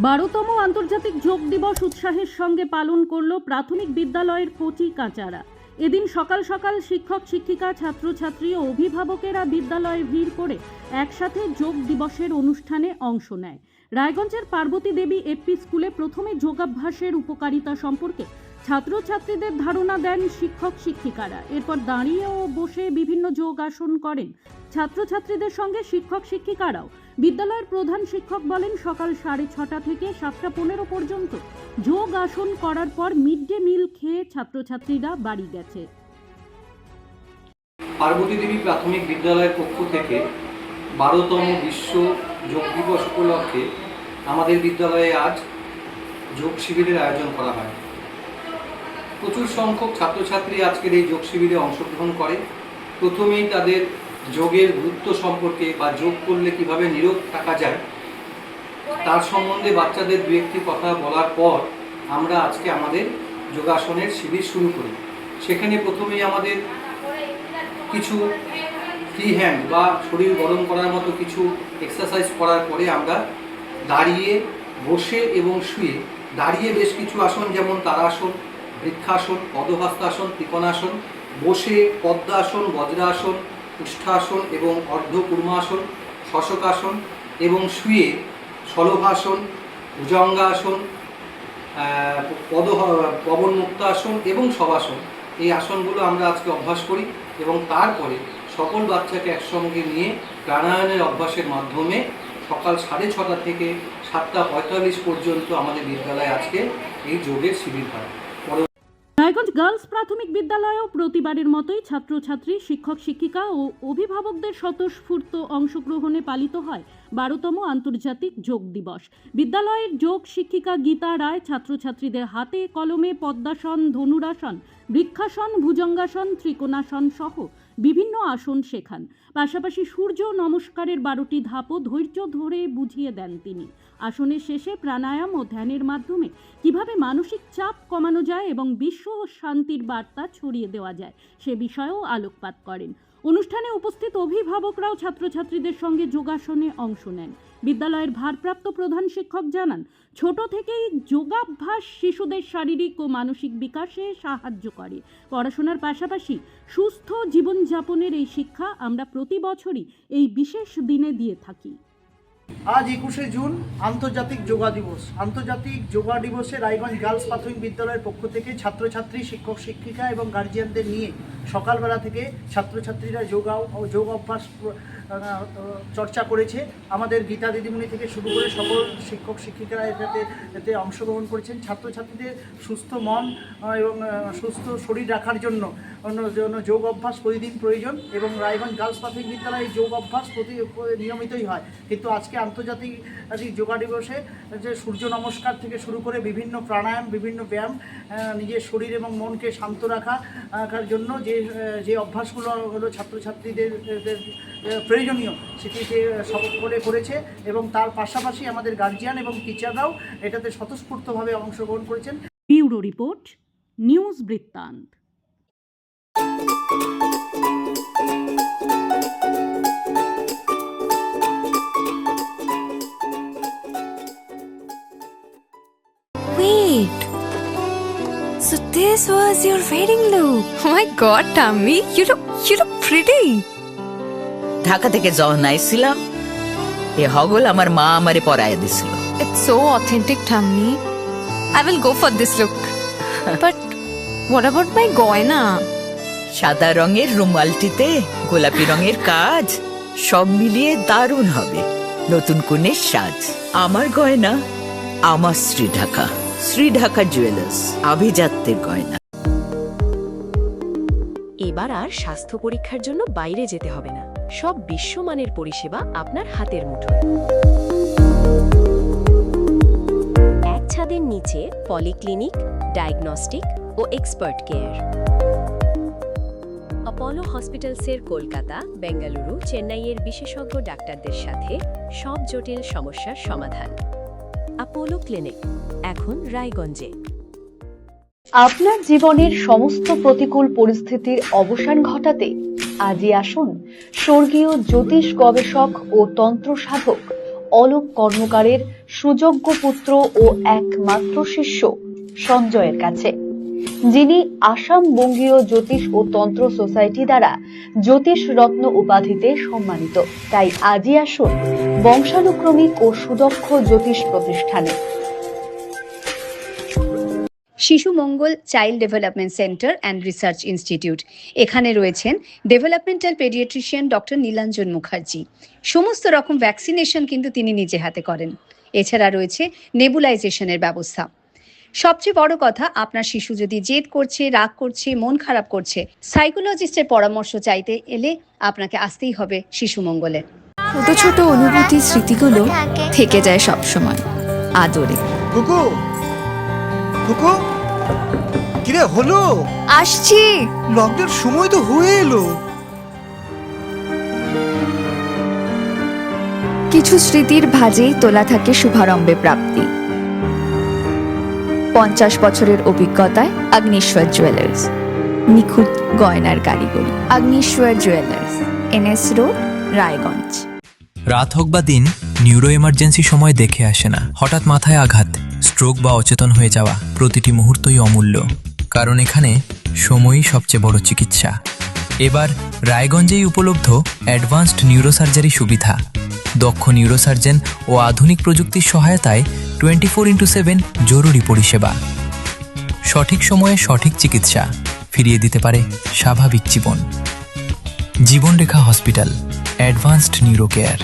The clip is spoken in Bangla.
12তম আন্তর্জাতিক যোগ দিবস উৎসাহের সঙ্গে পালন করল প্রাথমিক বিদ্যালয়ের কচি কাঁচারা। এদিন সকাল সকাল শিক্ষক শিক্ষিকা ছাত্রছাত্রী ও অভিভাবকেরা বিদ্যালয়ে ভিড় করে একসাথে যোগ দিবসের অনুষ্ঠানে অংশ নেয়। রায়গঞ্জের পার্বতী দেবী এপি স্কুলে প্রথমে যোগাভ্যাসের উপকারিতা সম্পর্কে ছাত্রছাত্রীদের ধারণা দেন শিক্ষক শিক্ষিকারা। এরপর দাঁড়িয়ে ও বসে বিভিন্ন যোগ আসন করেন ছাত্রছাত্রীদের সঙ্গে শিক্ষক শিক্ষিকারাও। বিদ্যালয়ের প্রধান শিক্ষক বলেন, সকাল 6:30 থেকে 7:15 পর্যন্ত যোগ আসন করার পর মিড ডে মিল খেয়ে ছাত্রছাত্রীরা বাড়ি গেছে। পার্বতী দেবী প্রাথমিক বিদ্যালয়ের পক্ষ থেকে 12তম বিশ্ব যোগ দিবস উপলক্ষে আমাদের বিদ্যালয়ে আজ যোগ শিবিরের আয়োজন করা হয়। প্রচুর সংখ্যক ছাত্রছাত্রী আজকের এই যোগ শিবিরে অংশগ্রহণ করে। প্রথমেই তাদের যোগের গুরুত্ব সম্পর্কে বা যোগ করলে কিভাবে নিরোগ থাকা যায় তার সম্বন্ধে বাচ্চাদের দু একটি কথা বলার পর আমরা আজকে আমাদের যোগাসনের শিবির শুরু করি। সেখানে প্রথমেই আমাদের কিছু ফ্রি হ্যান্ড বা শরীর গরম করার মতো কিছু এক্সারসাইজ করার পরে আমরা দাঁড়িয়ে, বসে এবং শুয়ে দাঁড়িয়ে বেশ কিছু আসন যেমন তারাসন, বৃক্ষাসন, পদহস্তাসন, ত্রিকোণাসন, বসে পদ্মাসন, বজ্রাসন, উষ্ঠাসন এবং অর্ধকূর্মাসন, শশকাসন এবং শুয়ে শলভাসন, ভুজঙ্গাসন, পবনমুক্তাসন এবং শবাসন, এই আসনগুলো আমরা আজকে অভ্যাস করি এবং তারপরে সকল বাচ্চাকে একসঙ্গে নিয়ে প্রাণায়ামের অভ্যাসের মাধ্যমে সকাল 6:30 থেকে 7:45 পর্যন্ত আমাদের বিদ্যালয়ে আজকে এই যোগের শিবির হয়। রায়গঞ্জ গার্লস প্রাথমিক বিদ্যালয়েও প্রতিবারের মতোই ছাত্রছাত্রী, শিক্ষক শিক্ষিকা ও অভিভাবকদের স্বতঃস্ফূর্ত অংশগ্রহণে পালিত হয় 12তম আন্তর্জাতিক যোগ দিবস। বিদ্যালয়ের যোগ শিক্ষিকা গীতা রায় ছাত্রছাত্রীদের হাতে কলমে পদ্মাসন, ধনুরাসন, বৃক্ষাসন, ভুজঙ্গাসন, ত্রিকোণাসন সহ বিভিন্ন আসন শেখান। পাশাপাশি সূর্য নমস্কারের 12টি ধাপও ধৈর্য ধরে বুঝিয়ে দেন তিনি। আসনের শেষে প্রাণায়াম ও ধ্যানের মাধ্যমে কিভাবে মানসিক চাপ কমানো যায় এবং বিশ্ব ও শান্তির বার্তা ছড়িয়ে দেওয়া যায় সে বিষয়েও আলোকপাত করেন। অনুষ্ঠানে উপস্থিত অভিভাবকরাও ছাত্রছাত্রীদের সঙ্গে যোগাসনে অংশ নেন। বিদ্যালয়ের ভারপ্রাপ্ত প্রধান শিক্ষক জানান, ছোট থেকেই যোগাভ্যাস শিশুদের শারীরিক ও মানসিক বিকাশে সাহায্য করে। পড়াশোনার পাশাপাশি সুস্থ জীবনযাপনের এই শিক্ষা আমরা প্রতি বছরই এই বিশেষ দিনে দিয়ে থাকি। আজ 21শে জুন আন্তর্জাতিক যোগা দিবস। আন্তর্জাতিক যোগা দিবসে রায়গঞ্জ গার্লস প্রাথমিক বিদ্যালয়ের পক্ষ থেকে ছাত্রছাত্রী, শিক্ষক শিক্ষিকা এবং গার্জিয়ানদের নিয়ে সকালবেলা থেকে ছাত্রছাত্রীরা যোগ অভ্যাস চর্চা করেছে। আমাদের গীতা দিদিমণি থেকে শুরু করে সকল শিক্ষক শিক্ষিকারা এতে অংশগ্রহণ করেছেন। ছাত্রছাত্রীদের সুস্থ মন এবং সুস্থ শরীর রাখার জন্য যোগ অভ্যাস প্রতিদিন প্রয়োজন এবং রায়গঞ্জ গার্লস প্রাথমিক বিদ্যালয়ে যোগ অভ্যাস নিয়মিতই হয়। কিন্তু আজকে আন্তর্জাতিক যোগা দিবসে যে সূর্য নমস্কার থেকে শুরু করে বিভিন্ন প্রাণায়াম, বিভিন্ন ব্যায়াম, নিজের শরীর এবং মনকে শান্ত রাখার জন্য যে অভ্যাসগুলো হলো ছাত্রছাত্রীদের প্রয়োজনীয় সেটিকে সকলে করেছে এবং তার পাশাপাশি আমাদের গার্জিয়ান এবং টিচাররাও এটাতে স্বতঃস্ফূর্তভাবে অংশগ্রহণ করেছেন। ব্যুরো রিপোর্ট, নিউজ বৃত্তান্ত। Wait. So this was your wedding look. Oh my god, Tammy, you look pretty. Dhaka থেকে যখন আইছিলাম এ হগল আমার মা আমারে পরায় দিছিল। It's so authentic, Tammy. I will go for this look. But what about my goina? সাদা রঙের রুমালটিতে গোলাপি রঙের কাজ, সব মিলিয়ে দারুণ হবে নতুন কনের সাজ। আমার গয়না আমার শ্রী ঢাকা জুয়েলার্স, আভিজাত্যের গয়না। এবার আর স্বাস্থ্য পরীক্ষার জন্য বাইরে যেতে হবে না। সব বিশ্বমানের পরিষেবা আপনার হাতের মুঠোয়। এক ছাদের নিচে পলিক্লিনিক, ডায়াগনস্টিক ও এক্সপার্ট কেয়ার। অপোলো হসপিটালসের কলকাতা, বেঙ্গালুরু, চেন্নাইয়ের বিশেষজ্ঞ ডাক্তারদের সাথে সব জটিল সমস্যার সমাধান। অপোলো ক্লিনিক এখন রায়গঞ্জে। আপনার জীবনের সমস্ত প্রতিকূল পরিস্থিতির অবসান ঘটাতে আজই আসুন স্বর্গীয় জ্যোতিষ গবেষক ও তন্ত্র সাধক অলোক কর্মকারের সুযোগ্য পুত্র ও একমাত্র শিষ্য সঞ্জয়ের কাছে, যিনি আসাম বঙ্গীয় জ্যোতিষ ও তন্ত্র সোসাইটি দ্বারা জ্যোতিষ রত্ন উপাধিতে সম্মানিত। তাই আজই আসুন বংশানুক্রমিক ও সুদক্ষ জ্যোতিষ প্রতিষ্ঠানে। Shishu Mangal child development centre and research institute. এখানে রয়েছেন developmental paediatrician doctor Nilanjan Mukherjee. সমস্ত রকম ভ্যাকসিনেশন কিন্তু তিনি নিজে হাতে করেন। এছাড়া রয়েছে নেবুলাইজেশনের ব্যবস্থা। সবচেয়ে বড় কথা, আপনার শিশু যদি জেদ করছে, রাগ করছে, মন খারাপ করছে, সাইকোলজিস্টের পরামর্শ চাইতে এলে আপনাকে আসতেই হবে শিশু মঙ্গলে। ছোট ছোট অনুভূতি, স্মৃতিগুলো থেকে যায় সব সময় আদরে। কুকু কুকু, কিরে হলো? আসছি। লকডাউন সময় তো হয়ে এলো। কিছু স্মৃতির ভাজেই তোলা থাকে শুভারম্ভে প্রাপ্তি। 50 বছরের অভিজ্ঞতায় আগ্নেশ্বর জুয়েলার্স, নিখুঁত গয়নার কারিগরি। Agneshwar jewellers, NS road, Raiganj. রাত হোক বা দিন, নিউরো এমার্জেন্সি সময় দেখে আসে না। হঠাৎ মাথায় আঘাত, স্ট্রোক বা অচেতন হয়ে যাওয়া, প্রতিটি মুহূর্তই অমূল্য, কারণ এখানে সময়ই সবচেয়ে বড় চিকিৎসা। এবার রায়গঞ্জেই উপলব্ধ অ্যাডভান্সড নিউরোসার্জারি সুবিধা। দক্ষ নিউরোসার্জন ও আধুনিক প্রযুক্তির সহায়তায় 24x7 জরুরি পরিষেবা। সঠিক সময়ে সঠিক চিকিৎসা ফিরিয়ে দিতে পারে স্বাভাবিক জীবন। জীবনরেখা হসপিটাল, অ্যাডভান্সড নিউরো কেয়ার।